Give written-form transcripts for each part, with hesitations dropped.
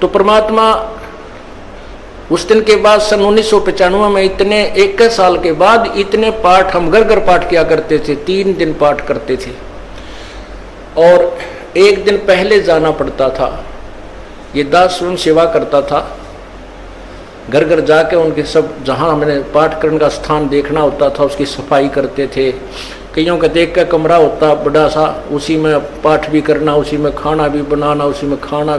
तो परमात्मा उस दिन के बाद सन 1995 में इतने 21 साल के बाद इतने पाठ हम घर घर पाठ किया करते थे, 3 दिन पाठ करते थे और 1 दिन पहले जाना पड़ता था। ये दास स्वयं सेवा करता था, घर घर जाके उनके सब जहाँ हमने पाठ करने का स्थान देखना होता था उसकी सफाई करते थे। कईयों का देख का कमरा होता बड़ा सा, उसी में पाठ भी करना, उसी में खाना भी बनाना, उसी में खाना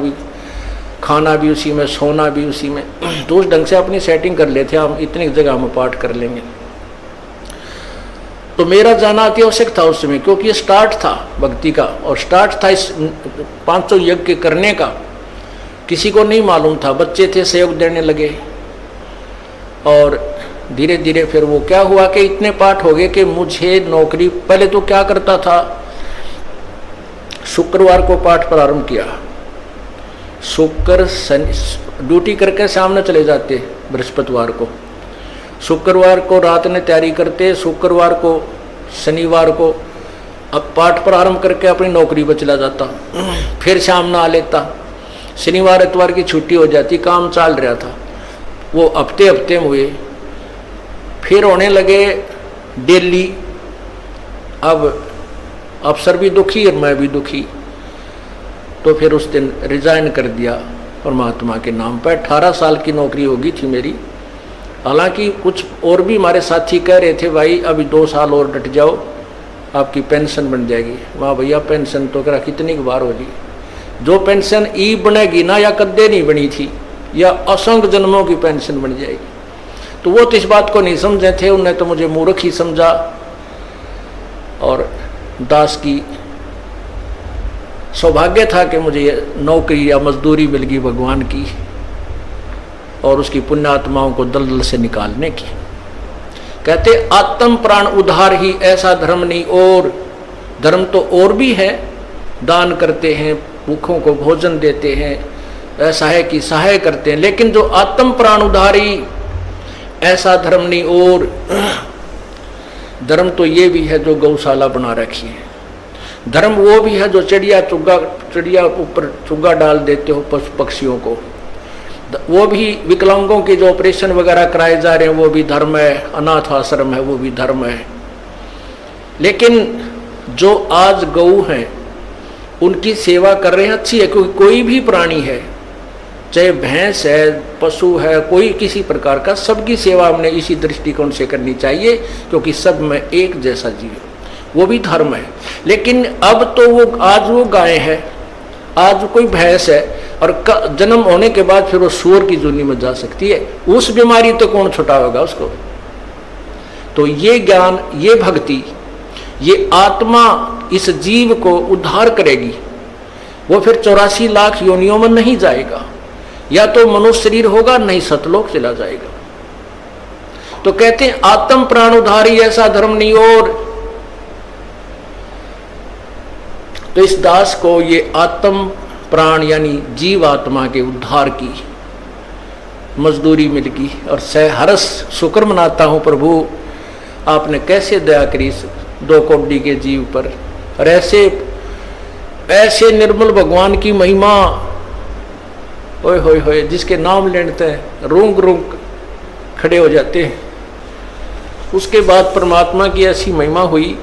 भी उसी में, सोना भी उसी में। तो उस ढंग से अपनी सेटिंग कर लेते हम, इतनी जगह हम पाठ कर लेंगे। तो मेरा जाना अति आवश्यक था उस समय, क्योंकि ये स्टार्ट था भक्ति का और स्टार्ट था इस 500 यज्ञ करने का। किसी को नहीं मालूम था, बच्चे थे सहयोग देने लगे और धीरे धीरे फिर वो क्या हुआ कि इतने पाठ हो गए कि मुझे नौकरी, पहले तो क्या करता था, शुक्रवार को पाठ प्रारंभ किया, शुक्र शनि ड्यूटी करके सामने चले जाते बृहस्पतिवार को, शुक्रवार को रात में तैयारी करते, शुक्रवार को शनिवार को अब पाठ प्रारंभ करके अपनी नौकरी पर चला जाता, फिर शाम में आ लेता, शनिवार इतवार की छुट्टी हो जाती, काम चल रहा था। वो हफ्ते में हुए, फिर होने लगे डेली। अब अफसर भी दुखी और मैं भी दुखी, तो फिर उस दिन रिजाइन कर दिया परमात्मा के नाम पर। 18 साल की नौकरी होगी थी मेरी। हालांकि कुछ और भी हमारे साथी कह रहे थे भाई अभी 2 साल और डट जाओ आपकी पेंशन बन जाएगी। वाह भैया, पेंशन तो करा कितनी बार होगी, जो पेंशन ई बनेगी ना या कद्दे नहीं बनी थी या असंख्य जन्मों की पेंशन बन जाएगी। तो वो तो इस बात को नहीं समझे थे, उन्हें तो मुझे मूर्ख ही समझा। और दास की सौभाग्य था कि मुझे नौकरी या मजदूरी मिल गई भगवान की और उसकी पुण्यात्माओं को दलदल से निकालने की। कहते आत्म प्राण उद्धार ही ऐसा धर्म नहीं और, धर्म तो और भी है, दान करते हैं, भूखों को भोजन देते हैं, ऐसा है कि सहाय करते हैं, लेकिन जो आत्म प्राण उद्धारी ऐसा धर्म नहीं और। धर्म तो ये भी है जो गौशाला बना रखी है, धर्म वो भी है जो चिड़िया ऊपर चुग्गा डाल देते हो पशु पक्षियों को, वो भी विकलांगों के जो ऑपरेशन वगैरह कराए जा रहे हैं वो भी धर्म है, अनाथ आश्रम है वो भी धर्म है। लेकिन जो आज गऊ हैं उनकी सेवा कर रहे हैं अच्छी है, क्योंकि कोई भी प्राणी है, चाहे भैंस है, पशु है, कोई किसी प्रकार का, सबकी सेवा हमने इसी दृष्टिकोण से करनी चाहिए, क्योंकि सब में एक जैसा जीव, वो भी धर्म है। लेकिन अब तो वो आज वो गाय है, आज कोई भैंस है और जन्म होने के बाद फिर वो सूअर की जूनी में जा सकती है, उस बीमारी तो कौन छुटावेगा उसको। तो ये ज्ञान, ये भक्ति, ये आत्मा इस जीव को उद्धार करेगी। वो फिर 84 लाख योनियों में नहीं जाएगा, या तो मनुष्य शरीर होगा, नहीं सतलोक चला जाएगा। तो कहते हैं आत्म प्राण उद्धारी ऐसा धर्म नहीं और। तो इस दास को ये आत्म प्राण यानी जीव आत्मा के उद्धार की मजदूरी मिल गई और हरस शुक्र मनाता हूं प्रभु, आपने कैसे दया करी 2 कोटि के जीव पर। और ऐसे निर्मल भगवान की महिमा, ओए होए होए, जिसके नाम लेते हैं रूंग रूंग खड़े हो जाते हैं। उसके बाद परमात्मा की ऐसी महिमा हुई,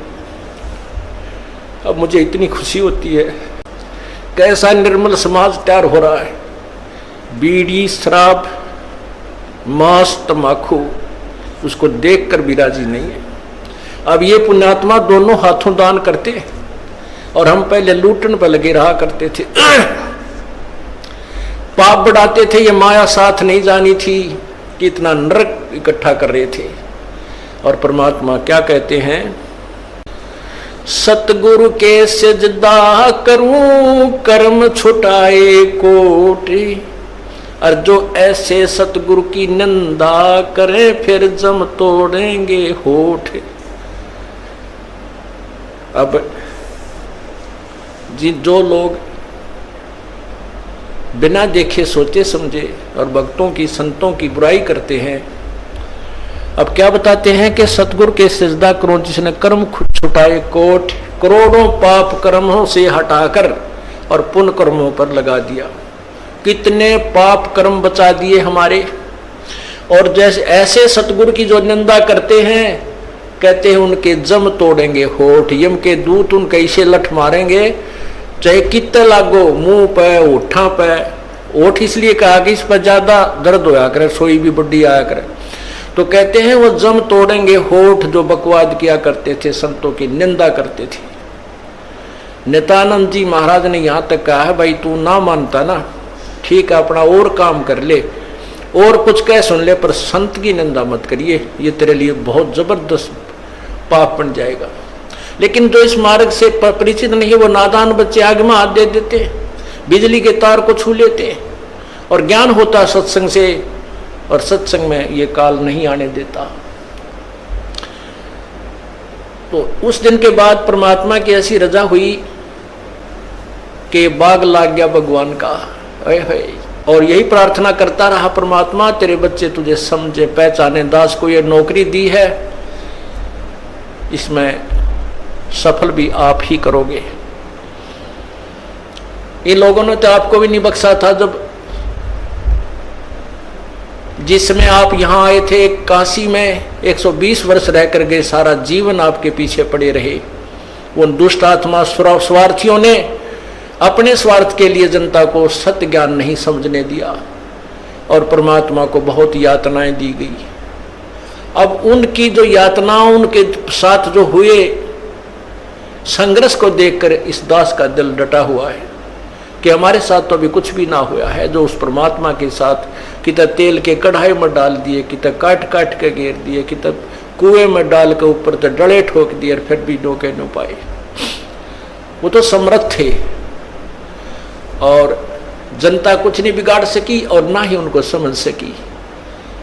अब मुझे इतनी खुशी होती है। कैसा निर्मल समाज तैयार हो रहा है, बीड़ी शराब मांस तम्बाकू उसको देखकर भी राजी नहीं है। अब ये पुण्यात्मा दोनों हाथों दान करते हैं और हम पहले लूटन पर लगे रहा करते थे, पाप बढ़ाते थे, ये माया साथ नहीं जानी थी कि इतना नरक इकट्ठा कर रहे थे। और परमात्मा क्या कहते हैं, सतगुरु के सजदा करूं कर्म छुटाए कोटि, और जो ऐसे सतगुरु की निंदा करे फिर जम तोड़ेंगे होठ। अब जो लोग बिना देखे सोचे समझे और भक्तों की संतों की बुराई करते हैं, अब क्या बताते हैं कि सतगुरु के सजदा करो जिसने कर्म छुटाए कोट, करोड़ों पाप कर्मों से हटाकर और पुण्य कर्मों पर लगा दिया। कितने पाप कर्म बचा दिए हमारे। और जैसे ऐसे सतगुरु की जो निंदा करते हैं, कहते हैं उनके जम तोड़ेंगे होठ, यम के दूत उनके ऐसे लठ मारेंगे, चाहे कितने लागो, मुंह पे, होठा पे। होठ इसलिए कहा कि इस पर ज्यादा दर्द होया करे, सोई भी बड्डी आया करे, तो कहते हैं वो जम तोड़ेंगे होठ जो बकवाद किया करते थे, संतों की निंदा करते थे। नित्यानंद जी महाराज ने यहां तक कहा है, भाई तू ना मानता ना, ठीक है अपना और काम कर ले और कुछ कह सुन ले, पर संत की निंदा मत करिए, ये तेरे लिए बहुत जबरदस्त पाप बन जाएगा। लेकिन जो इस मार्ग से परिचित नहीं है, वो नादान बच्चे आग में हाथ दे देते, बिजली के तार को छू लेते, और ज्ञान होता सत्संग से, और सत्संग में ये काल नहीं आने देता। तो उस दिन के बाद परमात्मा की ऐसी रजा हुई कि बाग लाग गया भगवान का। और यही प्रार्थना करता रहा, परमात्मा तेरे बच्चे तुझे समझे पहचाने, दास को ये नौकरी दी है, इसमें सफल भी आप ही करोगे। इन लोगों ने तो आपको भी नहीं बख्शा था, जब जिसमें आप यहां आए थे काशी में 120 वर्ष रह कर गए, सारा जीवन आपके पीछे पड़े रहे। उन दुष्ट आत्मा स्वार्थियों ने अपने स्वार्थ के लिए जनता को सत्य ज्ञान नहीं समझने दिया, और परमात्मा को बहुत यातनाएं दी गई। अब उनकी जो यातनाओं, उनके साथ जो हुए संघर्ष को देखकर इस दास का दिल डटा हुआ है कि हमारे साथ तो अभी कुछ भी ना हुआ है। जो उस परमात्मा के साथ कितना तेल के कढ़ाई में डाल दिए, कितना काट काट के घेर दिए, कितना कुएं में डाल के ऊपर तो डले ठोक दिए, और फिर भी डोके न पाए। वो तो समर्थ थे, और जनता कुछ नहीं बिगाड़ सकी और ना ही उनको समझ सकी।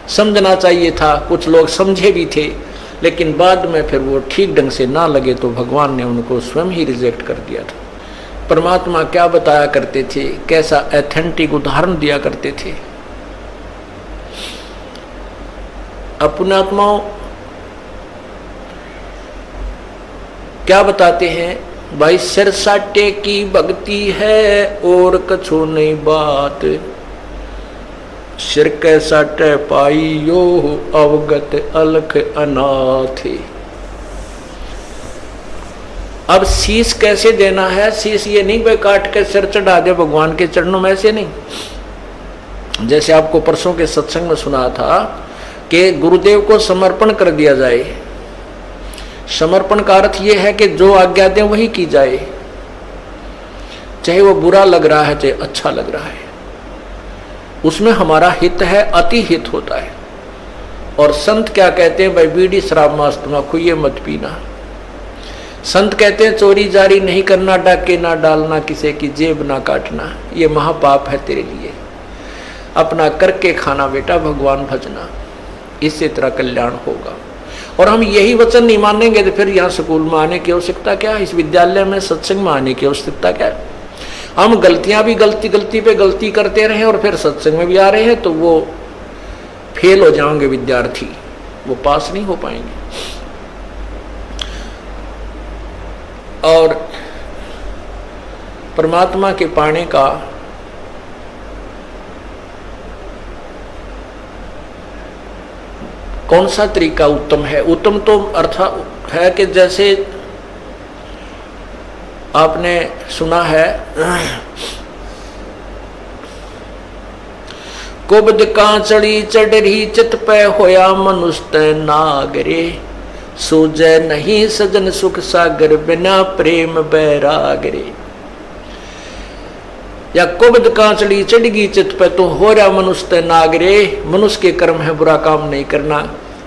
समझना चाहिए था, कुछ लोग समझे भी थे, लेकिन बाद में फिर वो ठीक ढंग से ना लगे तो भगवान ने उनको स्वयं ही रिजेक्ट कर दिया था। परमात्मा क्या बताया करते थे, कैसा ऑथेंटिक उदाहरण दिया करते थे। अपने आत्माओं क्या बताते हैं, भाई सिर साटे की भक्ति है और कछु नहीं बात, सिर के साटे पाइयो अवगत अलख अनाथ। अब शीश कैसे देना है, शीश ये नहीं भाई काट के सिर चढ़ा दे भगवान के चरणों में, ऐसे नहीं। जैसे आपको परसों के सत्संग में सुना था कि गुरुदेव को समर्पण कर दिया जाए। समर्पण का अर्थ यह है कि जो आज्ञा दें वही की जाए, चाहे वो बुरा लग रहा है चाहे अच्छा लग रहा है, उसमें हमारा हित है, अति हित होता है। और संत क्या कहते हैं, भाई बीड़ी शराब मांस खुइये मत पीना। संत कहते हैं चोरी जारी नहीं करना, डाके ना डालना, किसी की जेब ना काटना, ये महापाप है तेरे लिए। अपना करके खाना बेटा, भगवान भजना, इससे तेरा कल्याण होगा। और हम यही वचन नहीं मानेंगे तो फिर यहाँ स्कूल में आने की आवश्यकता क्या है, इस विद्यालय में सत्संग में आने की आवश्यकता क्या है। हम गलतियां भी गलती पे गलती करते रहे और फिर सत्संग में भी आ रहे हैं, तो वो फेल हो जाएंगे विद्यार्थी, वो पास नहीं हो पाएंगे। और परमात्मा के पाने का कौन सा तरीका उत्तम है? उत्तम तो अर्थ है कि जैसे आपने सुना है, कुबद कांचड़ी चढ़ी चित पे होया मनुष्य नागरे, सूझे नहीं सजन सुख सागर बिना प्रेम बैरागरे। या कुबद कांचड़ी चढ़गी चित पे तो हो रहा मनुष्य नागरे, मनुष्य के कर्म है बुरा काम नहीं करना,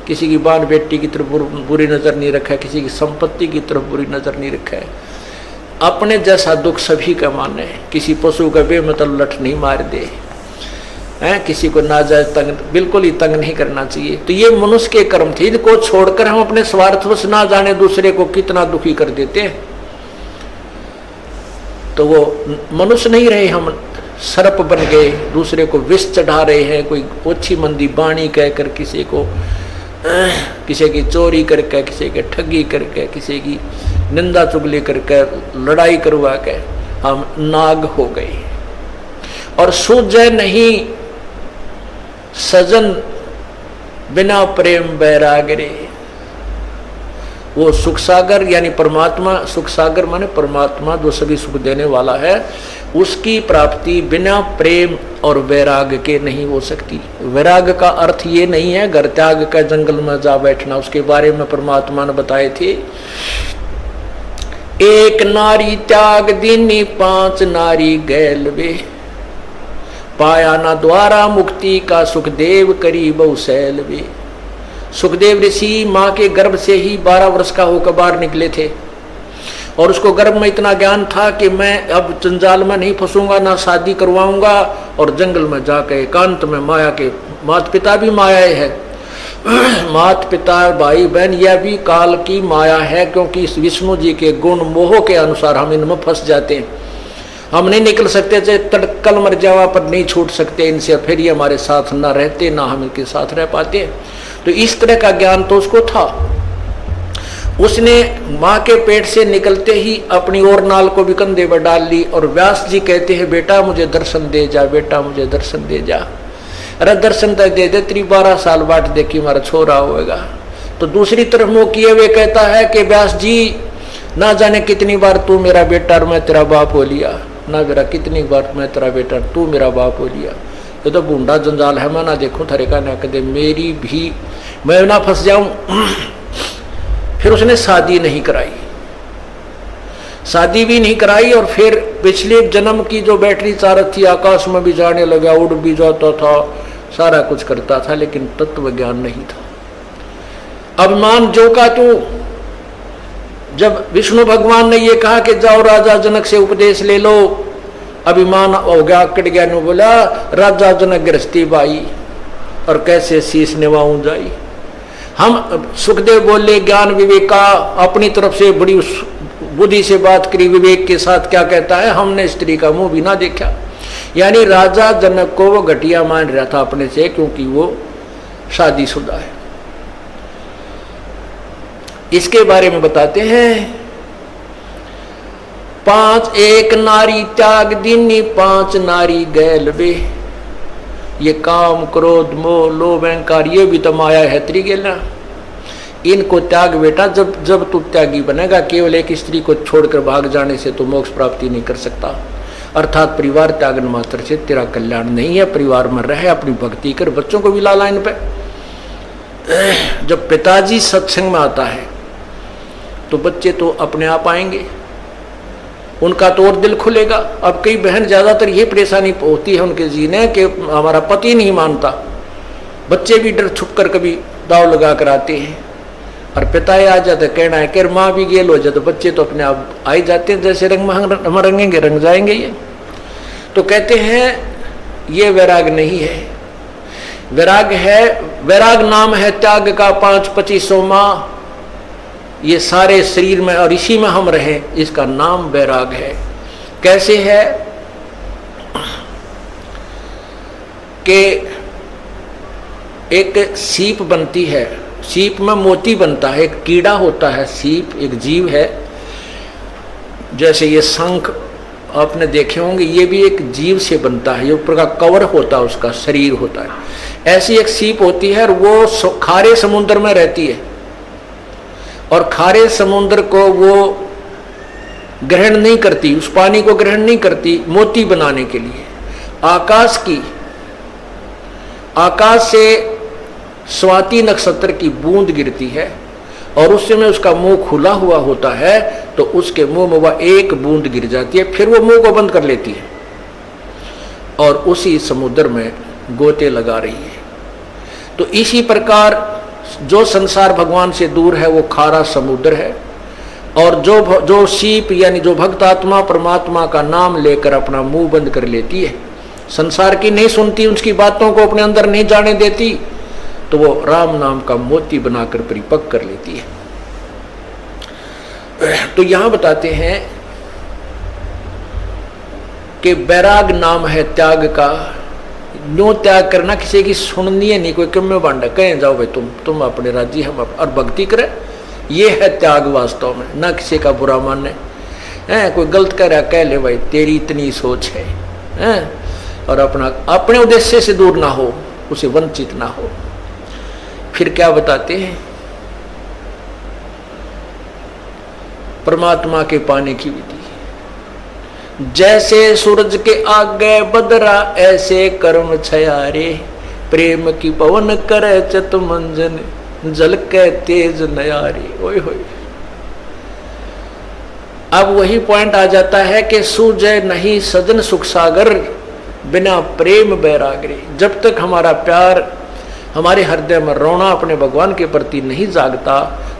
किसी की बाल बेटी की तरफ बुरी नजर नहीं रखा, किसी की संपत्ति की तरफ बुरी नजर नहीं रखा है, अपने जैसा दुख सभी का माने, किसी पशु का बेमतलब लठ नहीं मार दे, हैं किसी को नाजायज तंग बिल्कुल ही तंग नहीं करना चाहिए। तो ये मनुष्य के कर्म थे, इनको छोड़कर हम अपने स्वार्थवश ना जाने दूसरे को कितना दुखी कर देते हैं, तो वो मनुष्य नहीं रहे, हम सर्प बन गए, दूसरे को विष चढ़ा रहे हैं, कोई ओछी मंदी बाणी कहकर किसी को, किसी की चोरी करके, किसी के ठगी करके, किसी की निंदा चुगली करके, लड़ाई करवा के हम नाग हो गए। और सूझे नहीं सजन बिना प्रेम बैराग रे। वो सुख सागर यानी परमात्मा, सुख सागर माने परमात्मा जो सभी सुख देने वाला है, उसकी प्राप्ति बिना प्रेम और वैराग के नहीं हो सकती। वैराग का अर्थ ये नहीं है घर त्याग का जंगल में जा बैठना, उसके बारे में परमात्मा ने बताए थे। एक नारी त्याग दीनी 5 नारी गैल वे, पाया ना द्वारा मुक्ति का सुखदेव करी बहुशैल वे। सुखदेव ऋषि माँ के गर्भ से ही 12 वर्ष का होकर बाहर निकले थे और उसको गर्भ में इतना ज्ञान था कि मैं अब जंजाल में नहीं फंसूंगा, ना शादी करवाऊंगा और जंगल में जाकर एकांत में माया के, माता पिता भी माया है, माता पिता भाई बहन यह भी काल की माया है, क्योंकि इस विष्णु जी के गुण मोह के अनुसार हम इनमें फंस जाते हैं। हम नहीं निकल सकते, चाहे तड़कल मर जावा पर नहीं छूट सकते इनसे, फिर ये हमारे साथ ना रहते ना हम इनके साथ रह पाते। तो इस तरह का ज्ञान तो उसको था। उसने माँ के पेट से निकलते ही अपनी और नाल को भी कंधे पर डाल ली और व्यास जी कहते हैं बेटा मुझे दर्शन दे जा, बेटा मुझे दर्शन दे जा। अरे दर्शन तक दे दे, तेरी 12 साल बाट देखी हमारा छोरा होएगा। तो दूसरी तरफ मुँह किए हुए कहता है कि व्यास जी ना जाने कितनी बार तू मेरा बेटा और मैं तेरा बाप हो लिया, ना मेरा कितनी बार मैं तेरा बेटा तू मेरा बाप हो लिया। ये तो बूंदा जंजाल है, मैं ना देखूं थरे का ना कदे मेरी भी मैं ना फंस जाऊं। फिर उसने शादी नहीं कराई, शादी भी नहीं कराई और फिर पिछले जन्म की जो बैटरी चारक थी आकाश में भी जाने लगा, उड़ भी जाता था, सारा कुछ करता था, लेकिन तत्व ज्ञान नहीं था। अभिमान जो का तू, जब विष्णु भगवान ने ये कहा कि जाओ राजा जनक से उपदेश ले लो, अभिमान हो गया, कट गया। ने बोला राजा जनक गृहस्थी बाई और कैसे शीश निभाऊं जाई। हम सुखदेव बोले ज्ञान विवेक का, अपनी तरफ से बड़ी बुद्धि से बात करी, विवेक के साथ क्या कहता है, हमने स्त्री का मुंह भी ना देखा। यानी राजा जनक को वो घटिया मान रहा था अपने से, क्योंकि वो शादीशुदा है। इसके बारे में बताते हैं 5 एक नारी त्याग दीनी 5 नारी गैल वे। ये काम क्रोध मोह लोभ अहंकार ये भी तो माया है त्रिगेला, इनको त्याग बेटा। जब तू त्यागी बनेगा, केवल एक स्त्री को छोड़कर भाग जाने से तो मोक्ष प्राप्ति नहीं कर सकता। अर्थात परिवार त्यागन मात्र से तेरा कल्याण नहीं है। परिवार में रहे, अपनी भक्ति कर, बच्चों को भी ला लाइन पे। जब पिताजी सत्संग में आता है तो बच्चे तो अपने आप आएंगे, उनका तो और दिल खुलेगा। अब कई बहन ज्यादातर ये परेशानी होती है उनके जीने कि हमारा पति नहीं मानता, बच्चे भी डर छुप कर कभी दाव लगा कर आते हैं और पिता आ जाते, कहना है कि माँ भी गेल हो जाए तो बच्चे तो अपने आप आ ही जाते हैं, जैसे रंग में हम रंगेंगे रंग जाएंगे। ये तो कहते हैं ये वैराग नहीं है, वैराग है, वैराग नाम है त्याग का 5-25 माह ये सारे शरीर में और इसी में हम रहे, इसका नाम वैराग है। कैसे है कि एक सीप बनती है, सीप में मोती बनता है, एक कीड़ा होता है, सीप एक जीव है। जैसे ये शंख आपने देखे होंगे, ये भी एक जीव से बनता है, ये ऊपर का कवर होता है, उसका शरीर होता है। ऐसी एक सीप होती है और वो खारे समुद्र में रहती है और खारे समुद्र को वो ग्रहण नहीं करती, उस पानी को ग्रहण नहीं करती मोती बनाने के लिए। आकाश से स्वाति नक्षत्र की बूंद गिरती है और उस समय उसका मुंह खुला हुआ होता है, तो उसके मुंह में वह एक बूंद गिर जाती है, फिर वो मुंह को बंद कर लेती है और उसी समुद्र में गोते लगा रही है। तो इसी प्रकार जो संसार भगवान से दूर है वो खारा समुद्र है, और जो सीप यानी जो भक्त आत्मा परमात्मा का नाम लेकर अपना मुंह बंद कर लेती है, संसार की नहीं सुनती, उसकी बातों को अपने अंदर नहीं जाने देती, तो वो राम नाम का मोती बनाकर परिपक्व कर लेती है। तो यहां बताते हैं कि वैराग नाम है त्याग का। न्यो त्याग करना, किसी की सुननी है नहीं, कोई क्यों में बांधा, कहें जाओ भाई तुम अपने राजी हम और भक्ति करें, ये है त्याग वास्तव में। ना किसी का बुरा माने, कोई गलत कह रहा कह ले भाई तेरी इतनी सोच है, और अपने उद्देश्य से दूर ना हो, उसे वंचित ना हो। फिर क्या बताते हैं, परमात्मा के पाने की विधि। जैसे सूरज के आगे बदरा ऐसे कर्म छयारे, प्रेम की पवन करे चत मंजन जल के तेज नयारे। ओए होए, अब वही पॉइंट आ जाता है कि सूझे नहीं सजन सुख सागर, बिना प्रेम बैरागरे। जब तक हमारा प्यार हमारे हृदय में रोना अपने भगवान के प्रति नहीं जागता,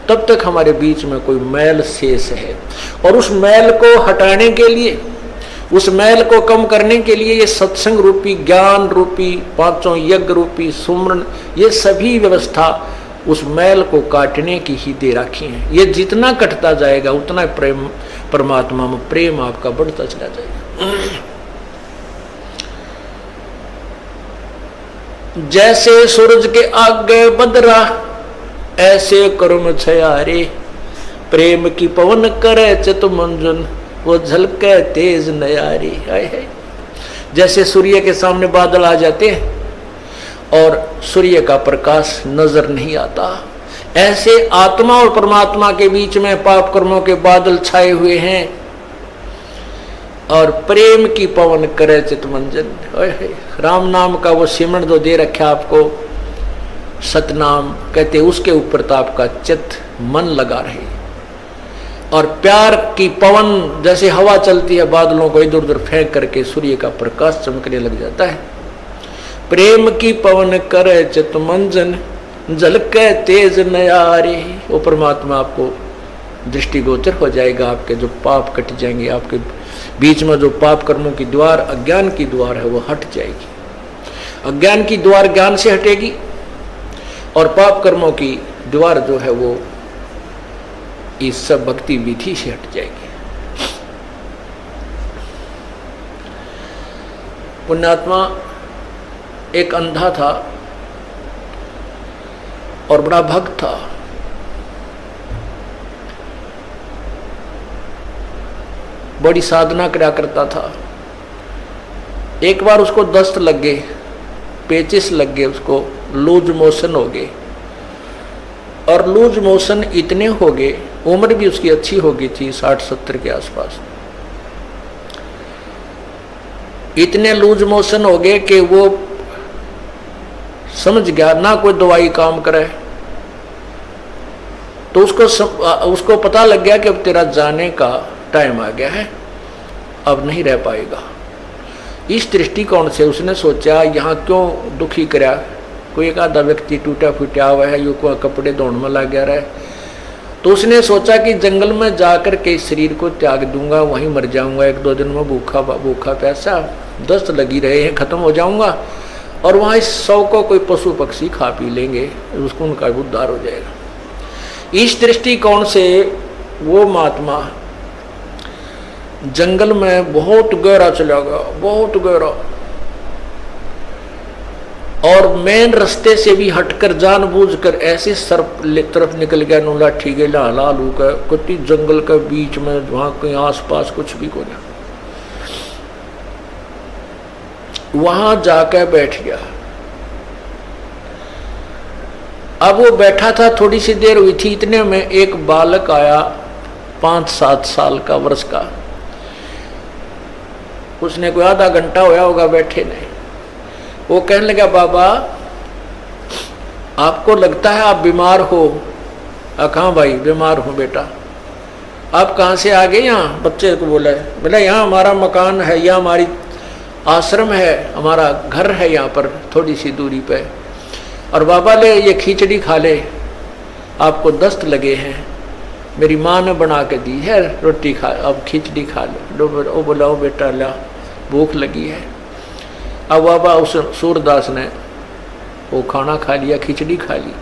तब तक हमारे बीच में कोई मैल शेष है। और उस मैल को हटाने के लिए, उस मैल को कम करने के लिए ये सत्संग रूपी, ज्ञान रूपी, पांचों यज्ञ रूपी, सुमरन, ये सभी व्यवस्था उस मैल को काटने की ही दे रखी है। ये जितना कटता जाएगा उतना प्रेम, परमात्मा में प्रेम आपका बढ़ता चला जाएगा। जैसे सूरज के आगे बदरा ऐसे कर्म छयारे, प्रेम की पवन करे चित मंजन वो झलके तेज नयारी। जैसे सूर्य के सामने बादल आ जाते हैं और सूर्य का प्रकाश नजर नहीं आता, ऐसे आत्मा और परमात्मा के बीच में पाप कर्मों के बादल छाए हुए हैं और प्रेम की पवन करे चितमंजन। राम नाम का वो सिमरन जो दे रखा आपको, सतनाम कहते, उसके ऊपर तो आपका चित मन लगा रहे। और प्यार की पवन जैसे हवा चलती है, बादलों को इधर उधर फेंक करके सूर्य का प्रकाश चमकने लग जाता है। प्रेम की पवन करे चितमंजन झलके तेज नयारे। वो परमात्मा आपको दृष्टिगोचर हो जाएगा, आपके जो पाप कट जाएंगे, आपके बीच में जो पाप कर्मों की द्वार, अज्ञान की द्वार है, वो हट जाएगी। अज्ञान की द्वार ज्ञान से हटेगी और पाप कर्मों की द्वार जो है वो इस सब भक्ति विधि से हट जाएगी। पुण्यात्मा एक अंधा था और बड़ा भक्त था। बड़ी साधना करा करता था। एक बार उसको दस्त लग गए, पेचिस लग गए, उसको लूज मोशन हो गए। और लूज मोशन इतने हो गए, उम्र भी उसकी अच्छी हो गई थी, 60-70 के आसपास। इतने लूज मोशन हो गए कि वो समझ गया ना कोई दवाई काम करे। तो उसको पता लग गया कि अब तेरा जाने का टाइम आ गया है, अब नहीं रह पाएगा। इस दृष्टिकोण से उसने सोचा यहाँ क्यों दुखी करा, कोई एक आधा व्यक्ति टूटा फूटा हुआ है, यो कपड़े धोने में लग गया रहा है। तो उसने सोचा कि जंगल में जाकर के इस शरीर को त्याग दूंगा, वहीं मर जाऊंगा, 1-2 दिन में भूखा प्यासा, दस्त लगी रहे हैं, खत्म हो जाऊंगा और वहां इस 100 को कोई पशु पक्षी खा पी लेंगे, उसको उनका उद्धार हो जाएगा। इस दृष्टिकोण से वो महात्मा जंगल में बहुत गहरा चला गया, बहुत गहरा, और मेन रास्ते से भी हटकर जानबूझकर ऐसे सर्प तरफ निकल गया, नो लाठी के लालू का कुत्ती जंगल के बीच में, वहां कहीं आसपास कुछ भी को नहीं। वहां जाकर बैठ गया। अब वो बैठा था, थोड़ी सी देर हुई थी, इतने में एक बालक आया 5-7 साल का, वर्ष का। उसने कोई आधा घंटा होया होगा बैठे ने। वो कहने लगा, बाबा आपको लगता है आप बीमार हो? कहाँ भाई, बीमार हूँ बेटा। आप कहाँ से आ गए? यहाँ बच्चे को बोला, बोला यहाँ हमारा मकान है, यहाँ हमारी आश्रम है, हमारा घर है यहाँ पर थोड़ी सी दूरी पे। और बाबा ले ये खिचड़ी खा ले, आपको दस्त लगे हैं, मेरी माँ ने बना के दी है, रोटी खा, अब खिचड़ी खा लो। वो बोला, ओ बेटा ला, भूख लगी है। अब बाबा उस सूरदास ने वो खाना खा लिया, खिचड़ी खा ली।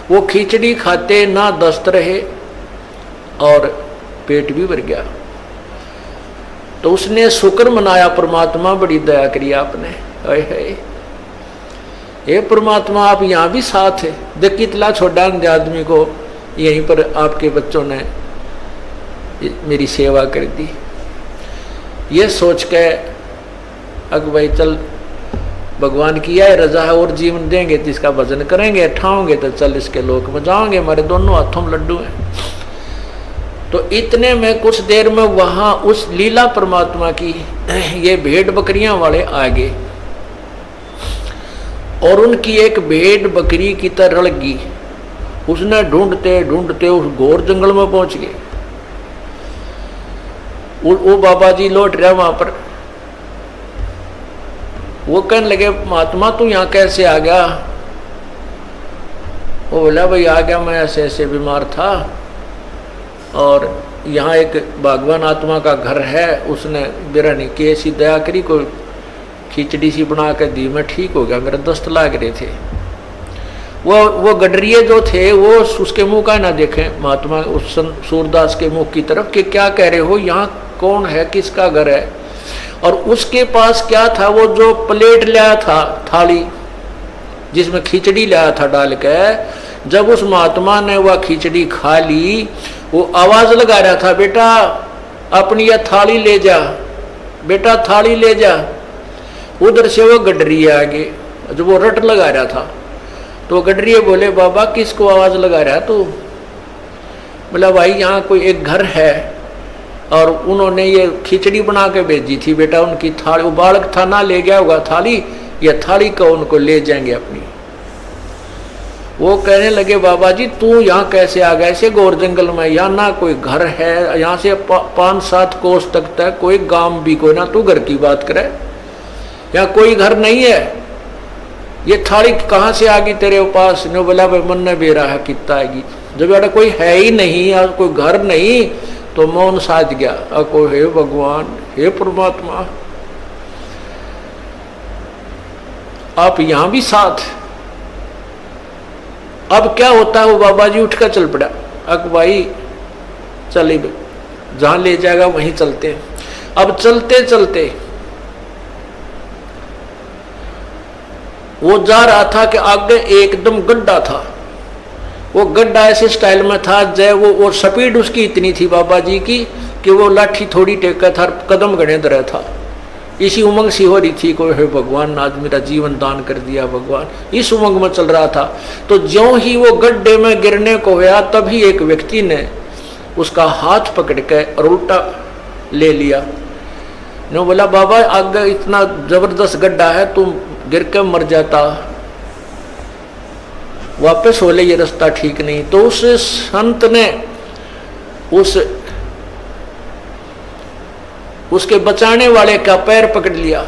वो खिचड़ी खाते ना दस्त रहे और पेट भी भर गया। तो उसने शुक्र मनाया, परमात्मा बड़ी दया करी आपने, हे परमात्मा आप यहाँ भी साथ है। देख कितना छोटा आदमी को यहीं पर आपके बच्चों ने मेरी सेवा कर दी। ये सोच के अग भाई चल भगवान की यह रजा है, और जीवन देंगे तो इसका भजन करेंगे, ठाओगे तो चल इसके लोक में जाओगे, हमारे दोनों हाथों में लड्डू हैं। तो इतने में कुछ देर में वहां उस लीला परमात्मा की ये भेड़ बकरियां वाले आ गए, और उनकी एक भेड़ बकरी की तरह लगी। उसने ढूंढते ढूंढते उस घोर जंगल में पहुंच गए। वो बाबा जी लौट रहा वहां पर, वो कहने लगे महात्मा तू यहाँ कैसे आ गया? वो बोला भाई आ गया, मैं ऐसे ऐसे बीमार था और यहाँ एक भगवान आत्मा का घर है, उसने मेरा नहीं की ऐसी दया करी, कोई खिचड़ी सी बना कर दी, मैं ठीक हो गया, मेरे दस्त लाग रहे थे। वो गडरिये जो थे वो उसके मुंह का ना देखें महात्मा उस सूरदास के मुंह की तरफ कि क्या कह रहे हो, यहाँ कौन है, किसका घर है। और उसके पास क्या था, वो जो प्लेट लाया था, थाली जिसमें खिचड़ी लाया था डाल के, जब उस महात्मा ने वह खिचड़ी खा ली, वो आवाज लगा रहा था बेटा अपनी यह थाली ले जा, बेटा थाली ले जा। उधर से वो गडरिया आ गए, जब वो रट लगा रहा था तो गडरिये बोले बाबा किसको आवाज लगा रहा है तू? बोला भाई यहाँ कोई एक घर है और उन्होंने ये खिचड़ी बना के भेजी थी बेटा, उनकी थाली, वो बालक था ना ले गया होगा थाली, ये थाली को उनको ले जाएंगे अपनी। वो कहने लगे बाबा जी तू यहाँ कैसे आ गया ऐसे घोर जंगल में, यहाँ ना कोई घर है, यहाँ से 5-7 कोस तक तक कोई गांव भी कोई ना, तू घर की बात करे, यहाँ कोई घर नहीं है, ये थाली कहाँ से आ गई तेरे पास? ने बोला भाई मन ने बेरा है कितना आएगी, जब यार कोई है ही नहीं और कोई घर नहीं तो मौन साध गया। अको हे भगवान, हे परमात्मा आप यहां भी साथ। अब क्या होता है, वो बाबा जी उठकर चल पड़ा, अक भाई चले जहां ले जाएगा वहीं चलते हैं। अब चलते चलते वो जा रहा था कि आगे एकदम गड्ढा था, वो गड्ढा ऐसे स्टाइल में था जय वो स्पीड उसकी इतनी थी बाबा जी की कि वो लाठी थोड़ी टेका था, कदम गणे दर था। इसी उमंग सी हो रही थी, कोई है भगवान आज मेरा जीवन दान कर दिया भगवान, इस उमंग में चल रहा था। तो ज्यों ही वो गड्ढे में गिरने को हुआ तभी एक व्यक्ति ने उसका हाथ पकड़ के और उल्टा ले लिया। ने बोला बाबा आगे इतना जबरदस्त गड्ढा है, तुम गिर के मर जाता, वापस हो ले, ये रास्ता ठीक नहीं। तो उस संत ने उसके बचाने वाले का पैर पकड़ लिया,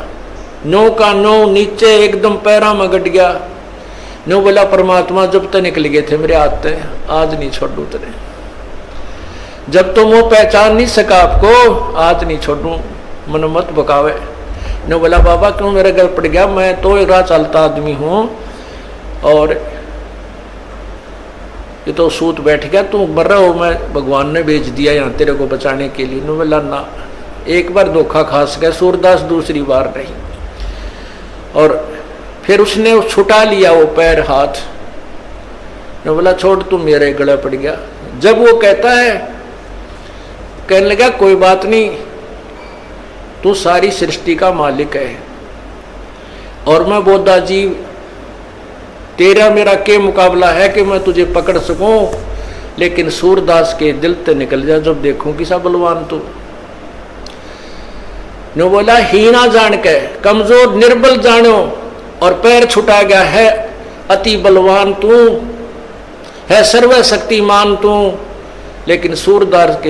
नो का नो नीचे एकदम पैरा में गट गया। नो बोला परमात्मा जब तक निकल गए थे मेरे हाथ से, आज नहीं छोड़ू तेरे, जब तुम वो पहचान नहीं सका आपको आज नहीं छोड़ू, मन मत बकावे। नो बोला बाबा क्यों मेरे गल पड़ गया, मैं तो राह चलता आदमी हूं और ये तो सूत बैठ गया, तू मर रहा हो, मैं भगवान ने भेज दिया यहाँ तेरे को बचाने के लिए। नो बोला ना, एक बार धोखा खास गया सूरदास, दूसरी बार नहीं। और फिर उसने छुटा लिया वो पैर हाथ, ने बोला छोड़ तू मेरे गले पड़ गया। जब वो कहता है, कहने लगा कोई बात नहीं, तू सारी सृष्टि का मालिक है और मैं बोधा जी तेरा मेरा के मुकाबला है कि मैं तुझे पकड़ सकूं, लेकिन सूरदास के दिल ते निकल जा जब देखूं किसा बलवान तू। नो बोला हीना जान के कमजोर निर्बल जानो और पैर छुटा गया है, अति बलवान तू है, सर्वशक्तिमान तू, लेकिन सूरदास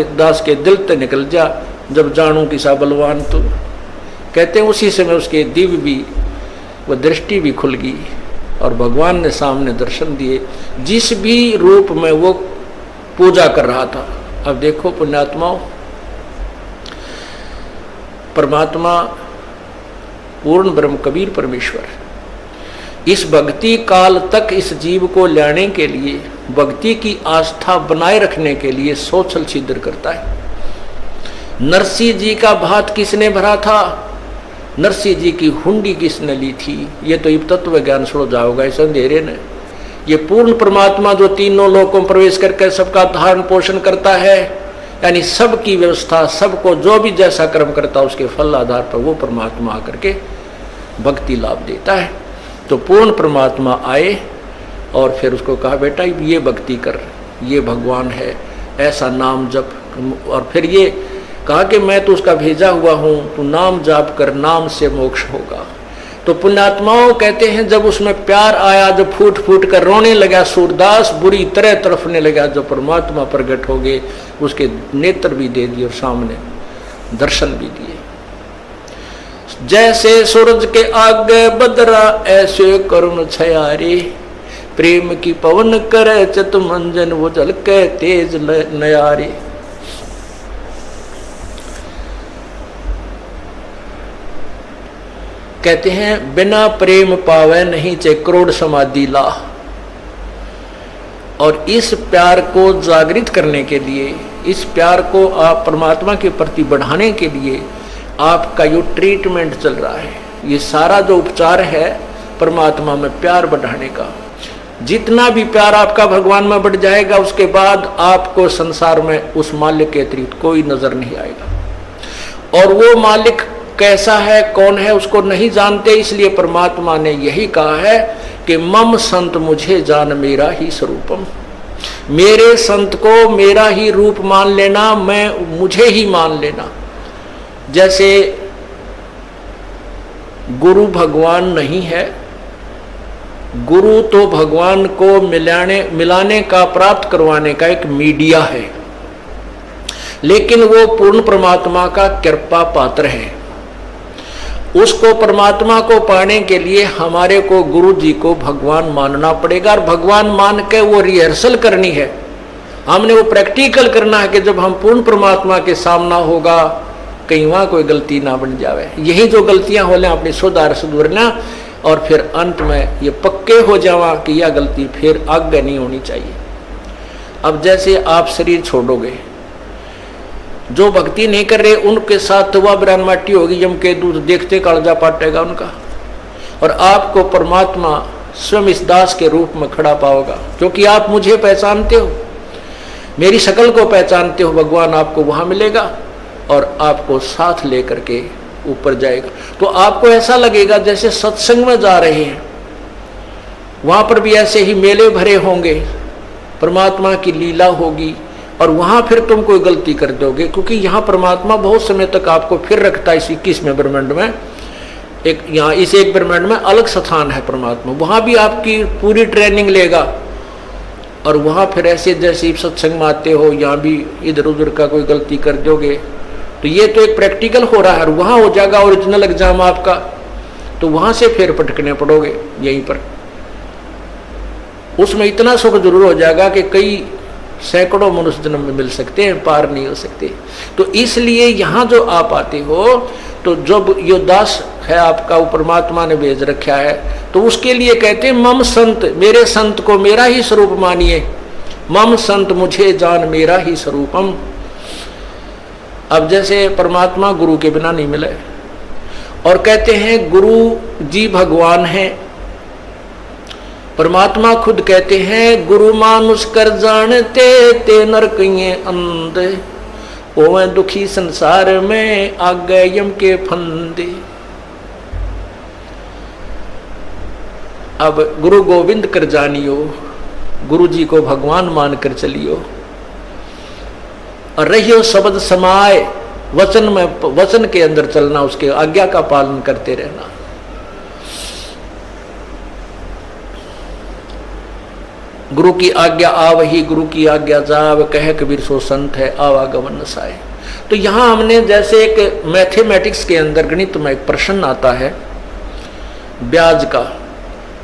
के दिल ते निकल जा जब जानू किसा बलवान तू। कहते हैं उसी समय उसके दिव्य भी वो दृष्टि भी खुल गई और भगवान ने सामने दर्शन दिए, जिस भी रूप में वो पूजा कर रहा था। अब देखो पुण्यात्माओं, परमात्मा पूर्ण ब्रह्म कबीर परमेश्वर इस भक्ति काल तक इस जीव को लाने के लिए, भक्ति की आस्था बनाए रखने के लिए सोचल छिद्र करता है। नरसिंह जी का भात किसने भरा था, नरसिंह जी की हुंडी किसने ली थी, ये तो तत्व ज्ञान सुन जाओगा इस अंधेरे ने। ये पूर्ण परमात्मा जो तीनों लोकों में प्रवेश करके सबका धारण पोषण करता है, यानी सबकी व्यवस्था, सबको जो भी जैसा कर्म करता है उसके फल आधार पर वो परमात्मा आकर के भक्ति लाभ देता है। तो पूर्ण परमात्मा आए और फिर उसको कहा बेटा ये भक्ति कर, ये भगवान है, ऐसा नाम जप। और फिर ये कहा कि मैं तो उसका भेजा हुआ हूँ, तू नाम जाप कर, नाम से मोक्ष होगा। तो पुण्यात्माओं कहते हैं जब उसमें प्यार आया, जब फूट फूट कर रोने लगा सूरदास, बुरी तरह तड़फने लगा, जब परमात्मा प्रकट हो गए, उसके नेत्र भी दे दिए और सामने दर्शन भी दिए। जैसे सूरज के आगे बदरा ऐसे करुण छयारे, प्रेम की पवन करे चतुमंजन वो जल के तेज नयारे। कहते हैं बिना प्रेम पावे नहीं चे करोड़ समाधि ला। और इस प्यार को जागृत करने के लिए, इस प्यार को आप परमात्मा के प्रति बढ़ाने के लिए आपका जो ट्रीटमेंट चल रहा है, ये सारा जो उपचार है परमात्मा में प्यार बढ़ाने का। जितना भी प्यार आपका भगवान में बढ़ जाएगा, उसके बाद आपको संसार में उस मालिक के अतिरिक्त कोई नजर नहीं आएगा। और वो मालिक कैसा है, कौन है, उसको नहीं जानते। इसलिए परमात्मा ने यही कहा है कि मम संत मुझे जान मेरा ही स्वरूपम। मेरे संत को मेरा ही रूप मान लेना, मैं मुझे ही मान लेना। जैसे गुरु भगवान नहीं है, गुरु तो भगवान को मिलाने का, प्राप्त करवाने का एक मीडिया है, लेकिन वो पूर्ण परमात्मा का कृपा पात्र है। उसको परमात्मा को पाने के लिए हमारे को गुरु जी को भगवान मानना पड़ेगा। और भगवान मान के वो रिहर्सल करनी है, हमने वो प्रैक्टिकल करना है कि जब हम पूर्ण परमात्मा के सामना होगा कहीं वहां कोई गलती ना बन जावे। यही जो गलतियां हो लें अपनी सुधारना, और फिर अंत में ये पक्के हो जावा कि यह गलती फिर आगे नहीं होनी चाहिए। अब जैसे आप शरीर छोड़ोगे, जो भक्ति नहीं कर रहे उनके साथ तो वह ब्राह्मण माटी होगी, यम के दूध देखते कालजा पाटेगा उनका। और आपको परमात्मा स्वयं इस दास के रूप में खड़ा पाओगा, क्योंकि आप मुझे पहचानते हो, मेरी शक्ल को पहचानते हो। भगवान आपको वहां मिलेगा और आपको साथ लेकर के ऊपर जाएगा। तो आपको ऐसा लगेगा जैसे सत्संग में जा रहे हैं। वहां पर भी ऐसे ही मेले भरे होंगे, परमात्मा की लीला होगी, और वहां फिर तुम कोई गलती कर दोगे, क्योंकि यहाँ परमात्मा बहुत समय तक आपको फिर रखता है। इस 21वें ब्रह्मांड में एक, यहाँ इस एक ब्रह्मांड में अलग स्थान है परमात्मा, वहां भी आपकी पूरी ट्रेनिंग लेगा। और वहां फिर ऐसे जैसे सत्संग में आते हो, यहाँ भी इधर उधर का कोई गलती कर दोगे तो ये तो एक प्रैक्टिकल हो रहा है, और वहां हो जाएगा ओरिजिनल एग्जाम आपका, तो वहां से फिर पटकने पड़ोगे यहीं पर। उसमें इतना सुख जरूर हो जाएगा कि कई सैकड़ों मनुष्य जन्म में मिल सकते हैं, पार नहीं हो सकते। तो इसलिए यहाँ जो आप आते हो, तो जब यो दास है आपका, वो परमात्मा ने भेज रखा है, तो उसके लिए कहते हैं मम संत, मेरे संत को मेरा ही स्वरूप मानिए। मम संत मुझे जान मेरा ही स्वरूपम। अब जैसे परमात्मा गुरु के बिना नहीं मिले, और कहते हैं गुरु जी भगवान है। परमात्मा खुद कहते हैं गुरु मानुष कर जानते ते नरकिये अंधे, ओवे दुखी संसार में आ गए यम के फंदे। अब गुरु गोविंद कर जानियो, गुरु जी को भगवान मानकर चलियो, और रहियो शब्द समाए वचन में, वचन के अंदर चलना, उसके आज्ञा का पालन करते रहना। गुरु की आज्ञा आवही, गुरु की आज्ञा जाव, कह कबीर सो संत है आवागमन नसाए। तो यहां हमने जैसे एक मैथमेटिक्स के अंदर गणित में एक प्रश्न आता है ब्याज का,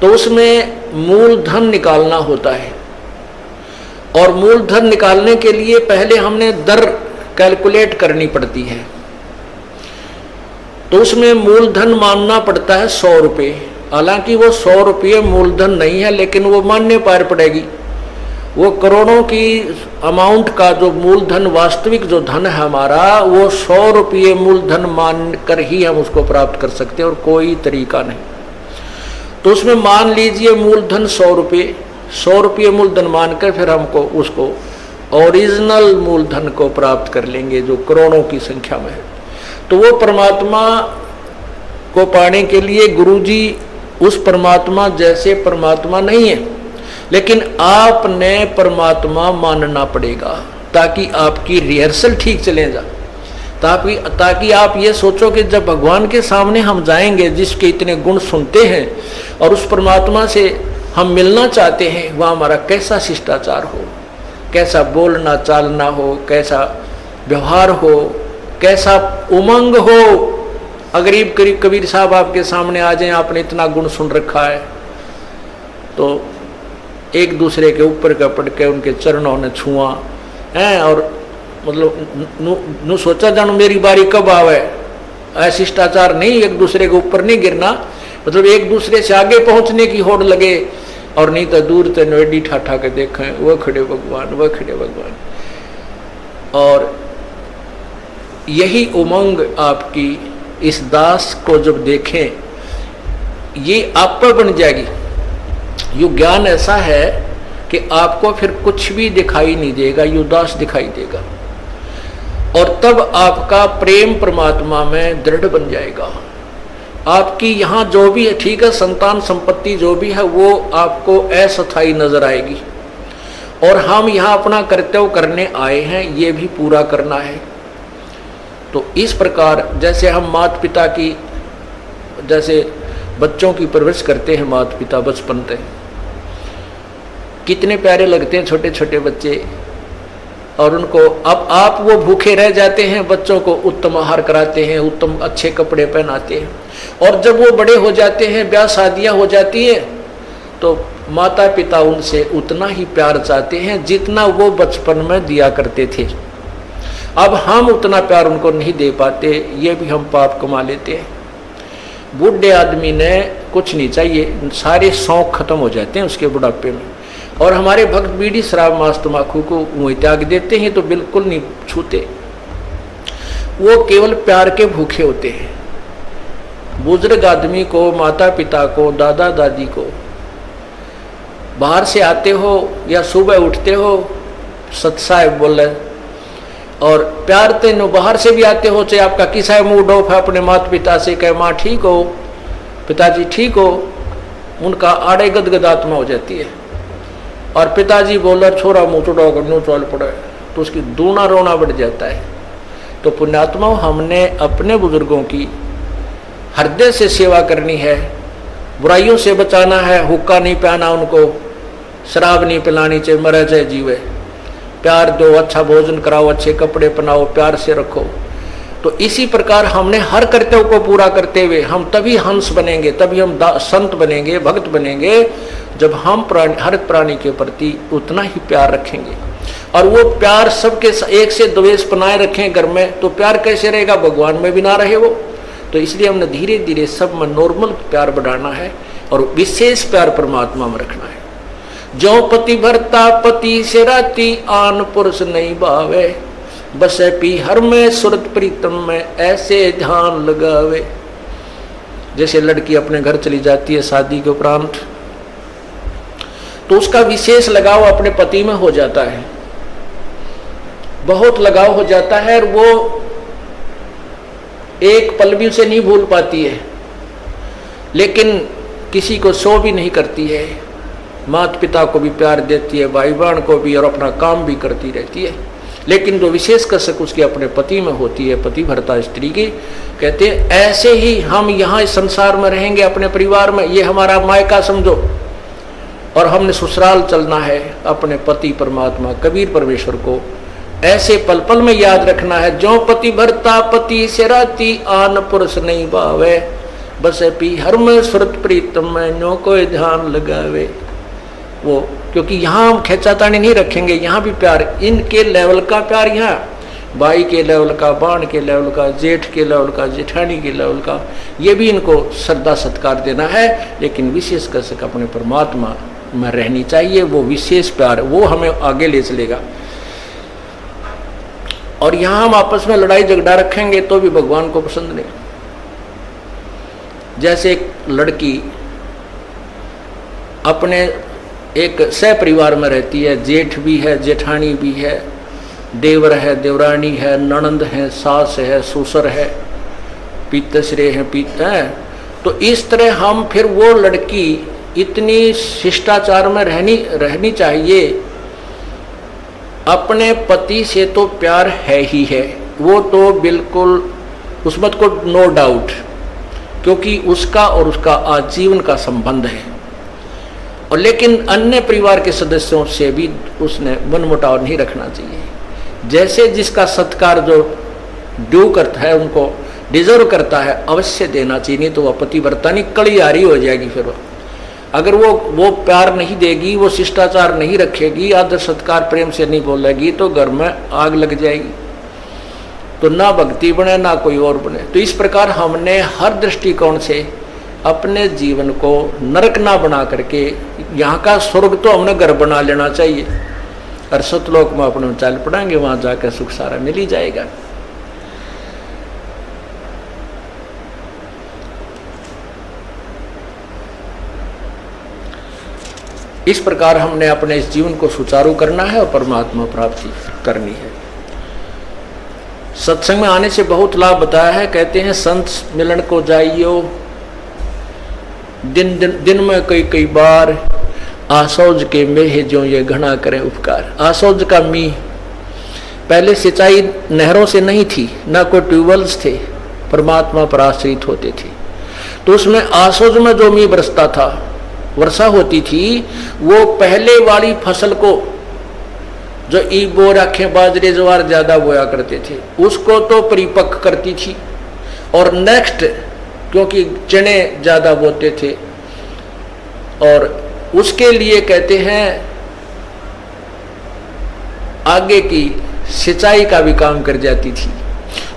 तो उसमें मूलधन निकालना होता है, और मूलधन निकालने के लिए पहले हमने दर कैलकुलेट करनी पड़ती है। तो उसमें मूलधन मानना पड़ता है 100 रुपये। हालांकि वो 100 रुपये मूलधन नहीं है, लेकिन वो मानने पार पड़ेगी। वो करोड़ों की अमाउंट का जो मूलधन, वास्तविक जो धन है हमारा, वो 100 रुपये मूलधन मानकर ही हम उसको प्राप्त कर सकते हैं, और कोई तरीका नहीं। तो उसमें मान लीजिए मूलधन 100 रुपये, 100 रुपये मूलधन मानकर फिर हमको उसको ओरिजिनल मूलधन को प्राप्त कर लेंगे जो करोड़ों की संख्या में है। तो वो परमात्मा उसको पाने के लिए गुरुजी उस परमात्मा जैसे परमात्मा नहीं है, लेकिन आपने परमात्मा मानना पड़ेगा ताकि आपकी रिहर्सल ठीक चले जा, ताकि आप ये सोचो कि जब भगवान के सामने हम जाएंगे जिसके इतने गुण सुनते हैं और उस परमात्मा से हम मिलना चाहते हैं, वह हमारा कैसा शिष्टाचार हो, कैसा बोलना चालना हो, कैसा व्यवहार हो, कैसा उमंग हो। अगरीब कबीर साहब आपके सामने आ जाएं, आपने इतना गुण सुन रखा है, तो एक दूसरे के ऊपर का पड़ के उनके चरणों ने छुआ है और मतलब नु सोचा जानो मेरी बारी कब आवे। शिष्टाचार नहीं, एक दूसरे के ऊपर नहीं गिरना, मतलब एक दूसरे से आगे पहुंचने की होड़ लगे, और नहीं तो दूर से नोएडी ठाठा के देखें वह खड़े भगवान, वह खड़े भगवान। और यही उमंग आपकी इस दास को जब देखें, ये आप पर बन जाएगी। यो ज्ञान ऐसा है कि आपको फिर कुछ भी दिखाई नहीं देगा, यो दास दिखाई देगा, और तब आपका प्रेम परमात्मा में दृढ़ बन जाएगा। आपकी यहाँ जो भी है, ठीक है, संतान संपत्ति जो भी है वो आपको अस्थायी नजर आएगी, और हम यहाँ अपना कर्तव्य करने आए हैं, ये भी पूरा करना है। तो इस प्रकार जैसे हम माता पिता की, जैसे बच्चों की परवरिश करते हैं माता पिता बचपन से, कितने प्यारे लगते हैं छोटे छोटे बच्चे, और उनको अब आप वो भूखे रह जाते हैं, बच्चों को उत्तम आहार कराते हैं, उत्तम अच्छे कपड़े पहनाते हैं, और जब वो बड़े हो जाते हैं, ब्याह शादियां हो जाती है, तो माता पिता उनसे उतना ही प्यार चाहते हैं जितना वो बचपन में दिया करते थे। अब हम उतना प्यार उनको नहीं दे पाते, ये भी हम पाप कमा लेते हैं। बूढ़े आदमी ने कुछ नहीं चाहिए, सारे शौक खत्म हो जाते हैं उसके बुढ़ापे में, और हमारे भक्त बीड़ी शराब मांस तम्बाकू को मुँह त्याग देते हैं तो बिल्कुल नहीं छूते, वो केवल प्यार के भूखे होते हैं। बुजुर्ग आदमी को, माता पिता को, दादा दादी को, बाहर से आते हो या सुबह उठते हो, सत साहेब बोले, और प्यार तेनो बाहर से भी आते हो, चाहे आपका किसा मूड ऑफ है अपने माता पिता से, कहे माँ ठीक हो, पिताजी ठीक हो, उनका आड़े गदगद आत्मा हो जाती है। और पिताजी बोला छोरा मुँह चुड़ाओ करनो चल पड़े, तो उसकी दूना रोना बढ़ जाता है। तो पुण्यात्मा, हमने अपने बुजुर्गों की हृदय से सेवा करनी है, बुराइयों से बचाना है, हुक्का नहीं पहना उनको, शराब नहीं पिलानी, चाहे मरे चाहे जीवे, प्यार दो, अच्छा भोजन कराओ, अच्छे कपड़े पहनाओ, प्यार से रखो। तो इसी प्रकार हमने हर कर्तव्य को पूरा करते हुए हम तभी हंस बनेंगे, तभी हम संत बनेंगे, भक्त बनेंगे, जब हम हर प्राणी के प्रति उतना ही प्यार रखेंगे। और वो प्यार सबके एक से द्वेष बनाए रखें घर में, तो प्यार कैसे रहेगा, भगवान में भी ना रहे वो। तो इसलिए हमने धीरे धीरे सब में नॉर्मल प्यार बढ़ाना है और विशेष प्यार परमात्मा में रखना है। जो पति भरता पति से राती, आन पुरुष नहीं भावे, बसे पी हर में सुरत प्रीतम में, ऐसे ध्यान लगावे। जैसे लड़की अपने घर चली जाती है शादी के उपरांत, तो उसका विशेष लगाव अपने पति में हो जाता है, बहुत लगाव हो जाता है, और वो एक पल भी उसे नहीं भूल पाती है, लेकिन किसी को सो भी नहीं करती है, माता पिता को भी प्यार देती है, भाई बहन को भी, और अपना काम भी करती रहती है। लेकिन जो विशेष कसक उसके अपने पति में होती है, पति भरता स्त्री की। कहते हैं ऐसे ही हम यहाँ इस संसार में रहेंगे, अपने परिवार में, ये हमारा मायका समझो, और हमने ससुराल चलना है अपने पति परमात्मा कबीर परमेश्वर को ऐसे पल पल में याद रखना है। जो पति भरता पति से राती, आन पुरुष नहीं भावे, बसे पी हर में सुरत प्रीतम में, नो कोई ध्यान लगावे। वो क्योंकि यहाँ हम खेचातानी नहीं रखेंगे, यहाँ भी प्यार, इनके लेवल का प्यार, यहाँ भाई के लेवल का, बाण के लेवल का, जेठ के लेवल का, जेठानी के लेवल का, ये भी इनको श्रद्धा सत्कार देना है। लेकिन विशेष कर सक अपने परमात्मा में रहनी चाहिए, वो विशेष प्यार, वो हमें आगे ले चलेगा। और यहाँ हम आपस में लड़ाई झगड़ा रखेंगे तो भी भगवान को पसंद नहीं। जैसे एक लड़की अपने एक सह परिवार में रहती है, जेठ भी है, जेठानी भी है, देवर है, देवरानी है, ननंद है, सास है, ससुर है, पितश्रे हैं, तो इस तरह हम फिर वो लड़की इतनी शिष्टाचार में रहनी चाहिए। अपने पति से तो प्यार है ही है, वो तो बिल्कुल उसमें को नो डाउट, क्योंकि उसका और उसका आजीवन का संबंध है। और लेकिन अन्य परिवार के सदस्यों से भी उसने मनमुटाव नहीं रखना चाहिए। जैसे जिसका सत्कार जो ड्यू करता है, उनको डिजर्व करता है, अवश्य देना चाहिए, नहीं तो वह पतिव्रता नहीं कलियारी हो जाएगी। फिर अगर वो प्यार नहीं देगी, वो शिष्टाचार नहीं रखेगी, आदर सत्कार प्रेम से नहीं बोलेगी, तो घर में आग लग जाएगी, तो ना भक्ति बने ना कोई और बने। तो इस प्रकार हमने हर दृष्टिकोण से अपने जीवन को नरक ना बना करके यहाँ का स्वर्ग तो हमने घर बना लेना चाहिए, और सतलोक में अपने चल पड़ेंगे, वहां जाकर सुख सारा मिल ही जाएगा। इस प्रकार हमने अपने इस जीवन को सुचारू करना है और परमात्मा प्राप्ति करनी है। सत्संग में आने से बहुत लाभ बताया है। कहते हैं संत मिलन को जाइयो, दिन में कई बार, आसौज के मेह जो ये घना करें उपकार। आसौज का मी पहले सिंचाई नहरों से नहीं थी, ना कोई ट्यूबवेल्स थे, परमात्मा पर आश्रित होते थे। तो उसमें आसौज में जो मी बरसता था, वर्षा होती थी, वो पहले वाली फसल को जो ईबो राखें बाजरे ज्वार ज्यादा बोया करते थे, उसको तो परिपक्व करती थी। और नेक्स्ट, क्योंकि चने ज्यादा बोते थे, और उसके लिए कहते हैं आगे की सिंचाई का भी काम कर जाती थी।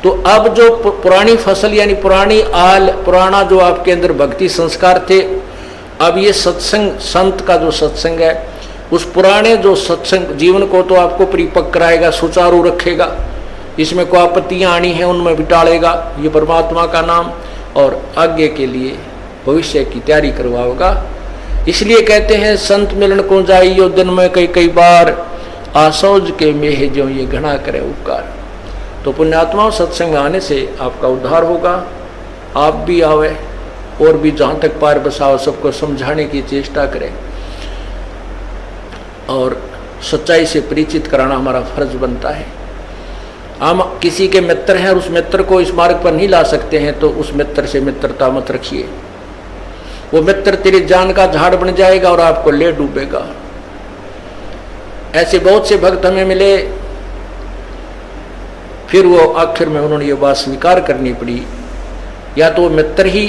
तो अब जो पुरानी फसल यानी पुरानी आल, पुराना जो आपके अंदर भक्ति संस्कार थे, अब ये सत्संग, संत का जो सत्संग है, उस पुराने जो सत्संग जीवन को तो आपको परिपक्व कराएगा, सुचारू रखेगा, इसमें कोई आपत्तियां आनी है उनमें बिटालेगा ये परमात्मा का नाम, और आगे के लिए भविष्य की तैयारी करवाओगा। इसलिए कहते हैं संत मिलन को जाइयो, दिन में कई बार, आसौज के मेह जो ये घना करे उपकार। तो पुण्यात्माओं, सत्संग में आने से आपका उद्धार होगा। आप भी आवे और भी जहाँ तक पार बसाओ सबको समझाने की चेष्टा करें, और सच्चाई से परिचित कराना हमारा फर्ज बनता है। हम किसी के मित्र हैं और उस मित्र को इस मार्ग पर नहीं ला सकते हैं, तो उस मित्र से मित्रता मत रखिए। वो मित्र तेरी जान का झाड़ बन जाएगा और आपको ले डूबेगा। ऐसे बहुत से भक्त हमें मिले, फिर वो आखिर में उन्होंने ये बात स्वीकार करनी पड़ी, या तो वो मित्र ही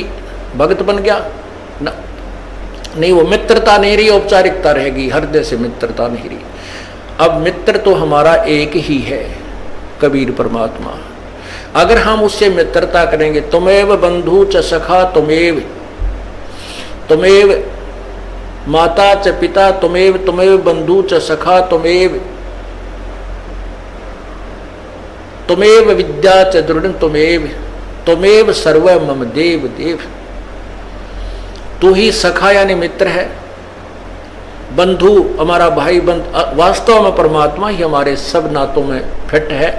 भक्त बन गया ना, नहीं, वो मित्रता नहीं रही, औपचारिकता रहेगी, हृदय से मित्रता नहीं रही। अब मित्र तो हमारा एक ही है, कबीर परमात्मा। अगर हम उससे मित्रता करेंगे, तुमेव बंधु च सखा तुमेव, तुमेव माता च पिता तुमेव, तुमेव बंधु च सखा तुमेव, तुमेव विद्या च दृढ़ तुमेव, तुमेव सर्व मम देव देव। तू ही सखा यानी मित्र है, बंधु हमारा भाई बंध, वास्तव में परमात्मा ही हमारे सब नातों में फिट है,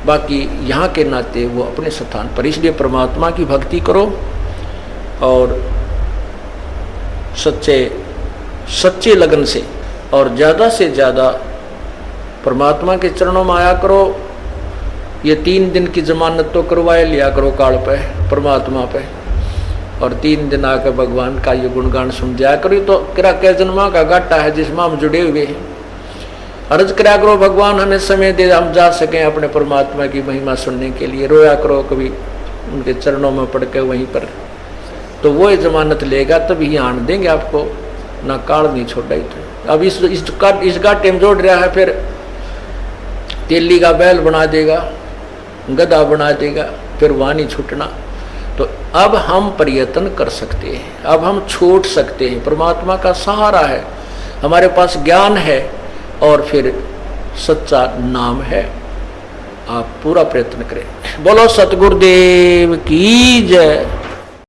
बाकी यहाँ के नाते वो अपने स्थान पर। इसलिए परमात्मा की भक्ति करो और सच्चे लगन से और ज़्यादा से ज़्यादा परमात्मा के चरणों में आया करो। ये 3 दिन की जमानत तो करवाए लिया करो काल पे, परमात्मा पे, और 3 दिन आकर भगवान का ये गुणगान सुन जाया करो। तो किरा के जन्मा का घाटा है जिसमें हम जुड़े हुए हैं। अर्ज करा करो भगवान हमें समय दे, हम जा सकें अपने परमात्मा की महिमा सुनने के लिए। रोया करो कभी उनके चरणों में पड़ के वहीं पर, तो वो जमानत लेगा तभी आन देंगे आपको, ना काल नहीं छोड़ा। तो अब इसका टेम जोड़ रहा है, फिर तेली का बैल बना देगा, गधा बना देगा, फिर वहाँ नहीं छूटना। तो अब हम प्रयत्न कर सकते हैं, अब हम छूट सकते हैं। परमात्मा का सहारा है, हमारे पास ज्ञान है और फिर सच्चा नाम है। आप पूरा प्रयत्न करें। बोलो सतगुरुदेव की जय।